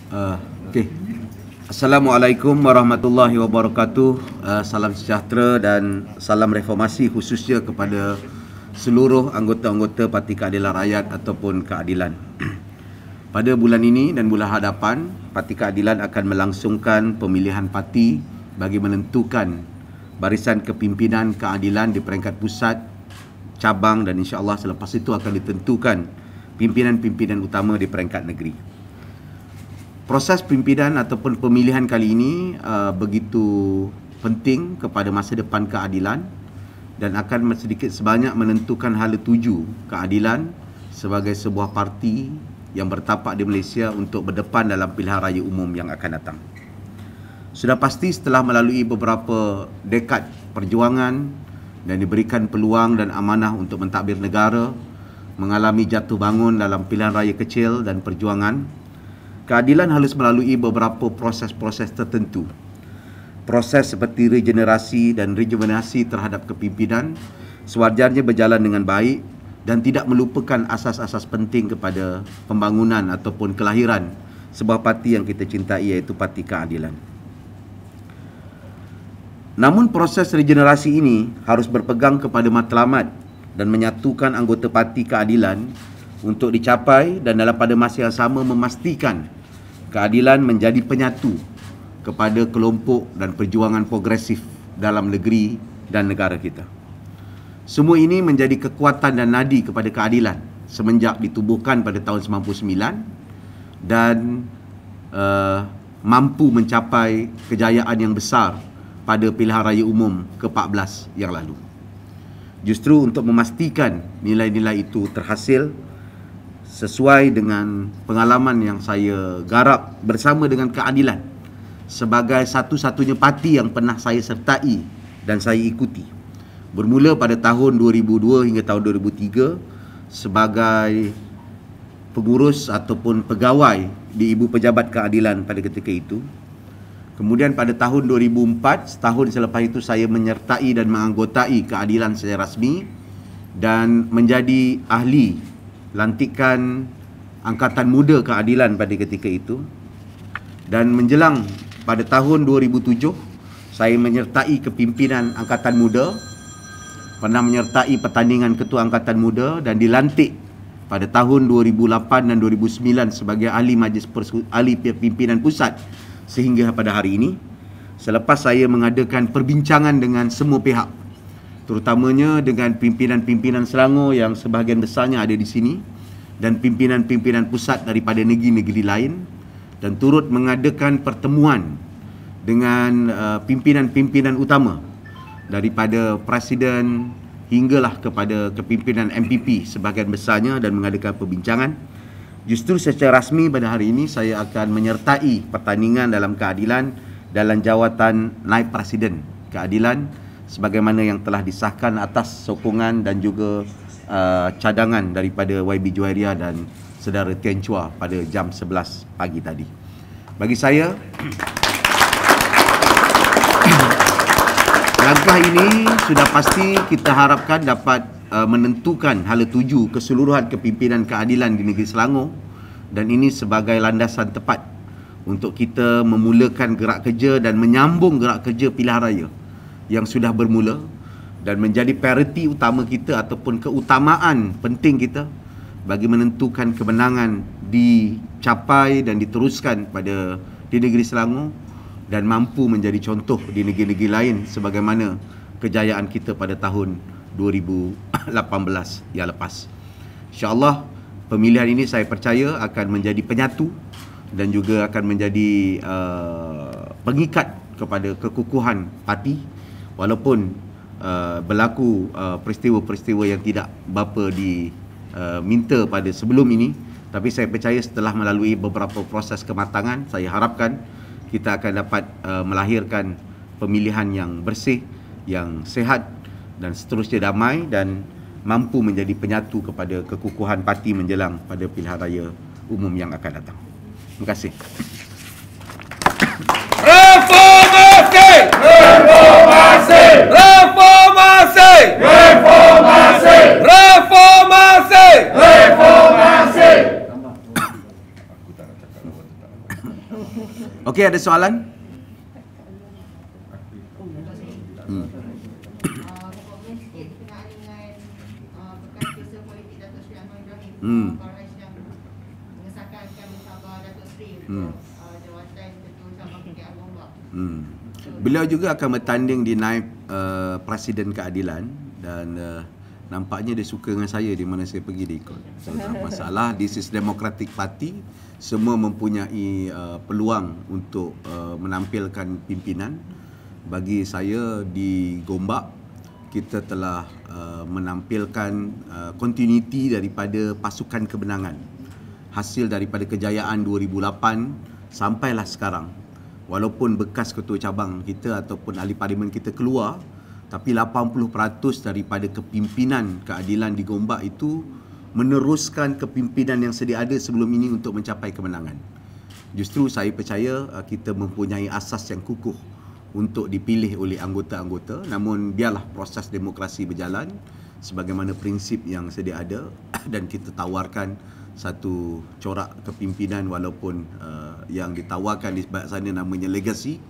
Okey. Assalamualaikum warahmatullahi wabarakatuh. Salam sejahtera dan salam reformasi khususnya kepada seluruh anggota-anggota Parti Keadilan Rakyat ataupun Keadilan. Pada bulan ini dan bulan hadapan, Parti Keadilan akan melangsungkan pemilihan parti bagi menentukan barisan kepimpinan keadilan di peringkat pusat, cabang dan insya-Allah selepas itu akan ditentukan pimpinan-pimpinan utama di peringkat negeri. Proses pimpinan ataupun pemilihan kali ini begitu penting kepada masa depan keadilan dan akan sedikit sebanyak menentukan hala tuju keadilan sebagai sebuah parti yang bertapak di Malaysia untuk berdepan dalam pilihan raya umum yang akan datang. Sudah pasti setelah melalui beberapa dekad perjuangan dan diberikan peluang dan amanah untuk mentadbir negara, mengalami jatuh bangun dalam pilihan raya kecil dan perjuangan, keadilan harus melalui beberapa proses-proses tertentu. Proses seperti regenerasi dan rejuvenasi terhadap kepimpinan sewajarnya berjalan dengan baik dan tidak melupakan asas-asas penting kepada pembangunan ataupun kelahiran sebuah parti yang kita cintai, iaitu Parti Keadilan. Namun proses regenerasi ini harus berpegang kepada matlamat dan menyatukan anggota Parti Keadilan untuk dicapai dan dalam pada masa yang sama memastikan keadilan menjadi penyatu kepada kelompok dan perjuangan progresif dalam negeri dan negara kita. Semua ini menjadi kekuatan dan nadi kepada keadilan semenjak ditubuhkan pada tahun 99 dan mampu mencapai kejayaan yang besar pada pilihan raya umum ke-14 yang lalu. Justru untuk memastikan nilai-nilai itu terhasil sesuai dengan pengalaman yang saya garap bersama dengan keadilan sebagai satu-satunya parti yang pernah saya sertai dan saya ikuti. Bermula pada tahun 2002 hingga tahun 2003 sebagai pengurus ataupun pegawai di Ibu Pejabat Keadilan pada ketika itu. Kemudian pada tahun 2004, setahun selepas itu saya menyertai dan menganggotai keadilan secara rasmi dan menjadi ahli lantikan Angkatan Muda Keadilan pada ketika itu. Dan menjelang pada tahun 2007, saya menyertai kepimpinan Angkatan Muda, pernah menyertai pertandingan Ketua Angkatan Muda dan dilantik pada tahun 2008 dan 2009 sebagai ahli ahli pimpinan pusat sehingga pada hari ini. Selepas saya mengadakan perbincangan dengan semua pihak, terutamanya dengan pimpinan-pimpinan Selangor yang sebahagian besarnya ada di sini dan pimpinan-pimpinan pusat daripada negeri-negeri lain, dan turut mengadakan pertemuan dengan pimpinan-pimpinan utama daripada Presiden hinggalah kepada kepimpinan MPP sebahagian besarnya dan mengadakan perbincangan. Justru secara rasmi pada hari ini saya akan menyertai pertandingan dalam keadilan dalam jawatan naib Presiden Keadilan sebagaimana yang telah disahkan atas sokongan dan juga cadangan daripada YB Juwairia dan saudara Tian Chua pada jam 11 pagi tadi. Bagi saya, langkah ini sudah pasti kita harapkan dapat menentukan hala tuju keseluruhan kepimpinan keadilan di negeri Selangor, dan ini sebagai landasan tepat untuk kita memulakan gerak kerja dan menyambung gerak kerja pilihan raya yang sudah bermula dan menjadi prioriti utama kita ataupun keutamaan penting kita bagi menentukan kemenangan dicapai dan diteruskan di negeri Selangor dan mampu menjadi contoh di negeri-negeri lain sebagaimana kejayaan kita pada tahun 2018 yang lepas. InsyaAllah pemilihan ini saya percaya akan menjadi penyatu dan juga akan menjadi pengikat kepada kekukuhan parti walaupun berlaku peristiwa-peristiwa yang tidak berapa diminta pada sebelum ini. Tapi saya percaya setelah melalui beberapa proses kematangan, saya harapkan kita akan dapat melahirkan pemilihan yang bersih, yang sehat dan seterusnya damai dan mampu menjadi penyatu kepada kekukuhan parti menjelang pada pilihan raya umum yang akan datang. Terima kasih. Reformasi! Reformasi! Reformasi! Reformasi! Reformasi! Reformasi! Okey, ada soalan? Komen sikit berkenaan dengan bekas kuasa politik Datuk Seri Ahmad Ibrahim, Baris yang mengesahkan akan mencabar Datuk Seri untuk jawatan Ketua Cabang PKR Gombak. Beliau juga akan bertanding di naib Presiden Keadilan dan nampaknya dia suka dengan saya di mana saya pergi dia ikut. So, tak masalah, this is Democratic Party, semua mempunyai peluang untuk menampilkan pimpinan. Bagi saya di Gombak, kita telah menampilkan continuity daripada pasukan kebenangan. Hasil daripada kejayaan 2008 sampailah sekarang. Walaupun bekas ketua cabang kita ataupun ahli parlimen kita keluar, tapi 80% daripada kepimpinan keadilan di Gombak itu meneruskan kepimpinan yang sedia ada sebelum ini untuk mencapai kemenangan. Justru saya percaya kita mempunyai asas yang kukuh untuk dipilih oleh anggota-anggota, namun biarlah proses demokrasi berjalan sebagaimana prinsip yang sedia ada dan kita tawarkan satu corak kepimpinan walaupun yang ditawarkan di sebelah sana namanya legasi,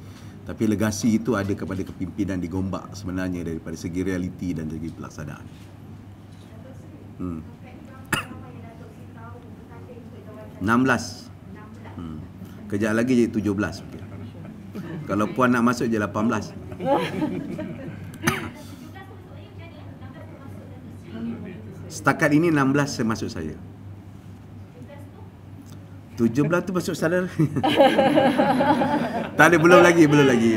tapi legasi itu ada kepada kepimpinan di Gombak sebenarnya daripada segi realiti dan segi pelaksanaan. Hmm. 16. Kejap lagi jadi 17. Okay. Kalau puan nak masuk je 18. Setakat ini 16 termasuk saya. 17 tu masuk saudara. Tak ada, belum lagi.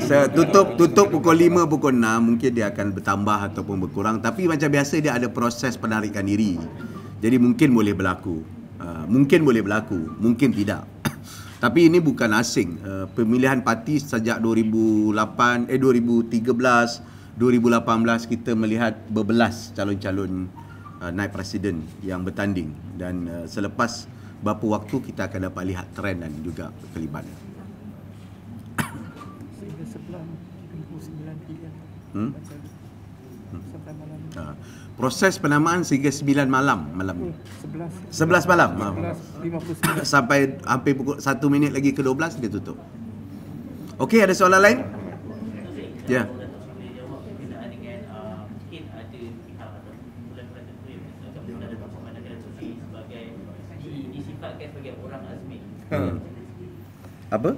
Saya tutup pukul 5, pukul 6, mungkin dia akan bertambah ataupun berkurang, tapi macam biasa dia ada proses penarikan diri. Jadi mungkin boleh berlaku. Mungkin tidak. Tapi ini bukan asing. Pemilihan parti sejak 2013, 2018 kita melihat berbelas calon-calon naib presiden yang bertanding, dan selepas berapa waktu kita akan dapat lihat trend dan juga kelibanan. Sehingga sebelah 9 sampai malam. Proses penamaan sehingga 9 malam ni. 11 malam. 11.59. Sampai hampir pukul 1 minit lagi ke 12 dia tutup. Okey, ada soalan lain? Ya. Apa?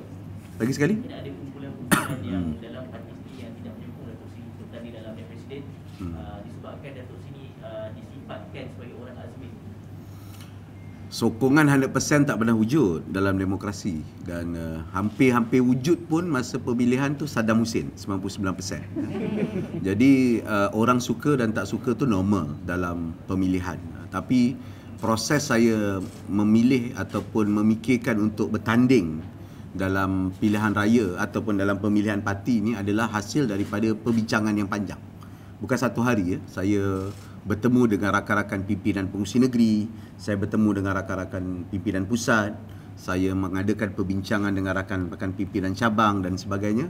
Lagi sekali? Tidak ada kumpulan-kumpulan yang dalam parti sendiri yang tidak menyokong Datuk Seri untuk bertanding dalam Pilihan Presiden disebabkan Datuk Seri disifatkan sebagai orang azmin. Sokongan 100% tak pernah wujud dalam demokrasi, dan hampir-hampir wujud pun masa pemilihan tu Saddam Hussein 99%. Jadi orang suka dan tak suka tu normal dalam pemilihan. Tapi proses saya memilih ataupun memikirkan untuk bertanding dalam pilihan raya ataupun dalam pemilihan parti ini adalah hasil daripada perbincangan yang panjang. Bukan satu hari. Saya bertemu dengan rakan-rakan pimpinan pengurusi negeri, saya bertemu dengan rakan-rakan pimpinan pusat, saya mengadakan perbincangan dengan rakan-rakan pimpinan cabang dan sebagainya,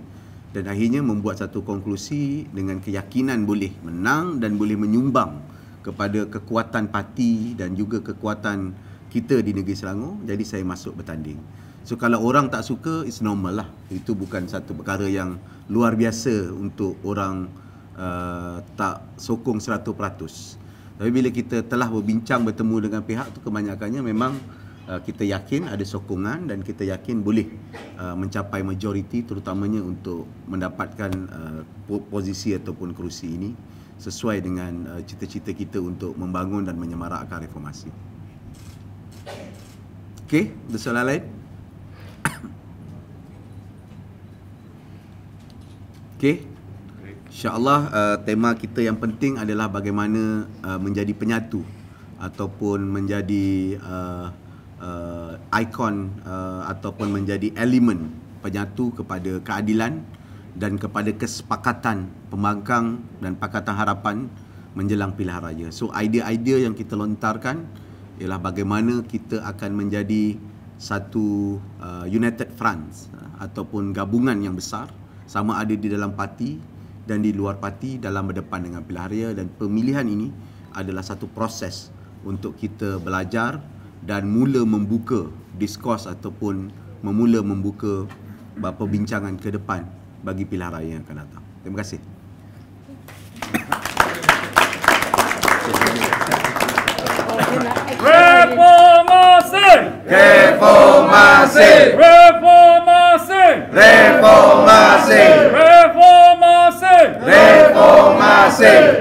dan akhirnya membuat satu konklusi dengan keyakinan boleh menang dan boleh menyumbang kepada kekuatan parti dan juga kekuatan kita di negeri Selangor. Jadi saya masuk bertanding. So kalau orang tak suka, it's normal lah. Itu bukan satu perkara yang luar biasa untuk orang tak sokong 100%. Tapi bila kita telah berbincang, bertemu dengan pihak tu, kebanyakannya memang kita yakin ada sokongan dan kita yakin boleh mencapai majoriti, terutamanya untuk mendapatkan posisi ataupun kerusi ini sesuai dengan cita-cita kita untuk membangun dan menyemarakkan reformasi. Okey, ada soalan lain? Okey. InsyaAllah tema kita yang penting adalah bagaimana menjadi penyatu ataupun menjadi ikon ataupun menjadi elemen penyatu kepada keadilan dan kepada kesepakatan pembangkang dan Pakatan Harapan menjelang pilihan raya. So idea-idea yang kita lontarkan ialah bagaimana kita akan menjadi satu united front ataupun gabungan yang besar, sama ada di dalam parti dan di luar parti dalam berdepan dengan pilihan raya. Dan pemilihan ini adalah satu proses untuk kita belajar dan mula membuka diskurs ataupun membuka perbincangan ke depan bagi pilihan raya yang akan datang. Terima kasih. Reformasi! Reformasi! Reformasi! Reformasi! Reformasi! Reformasi!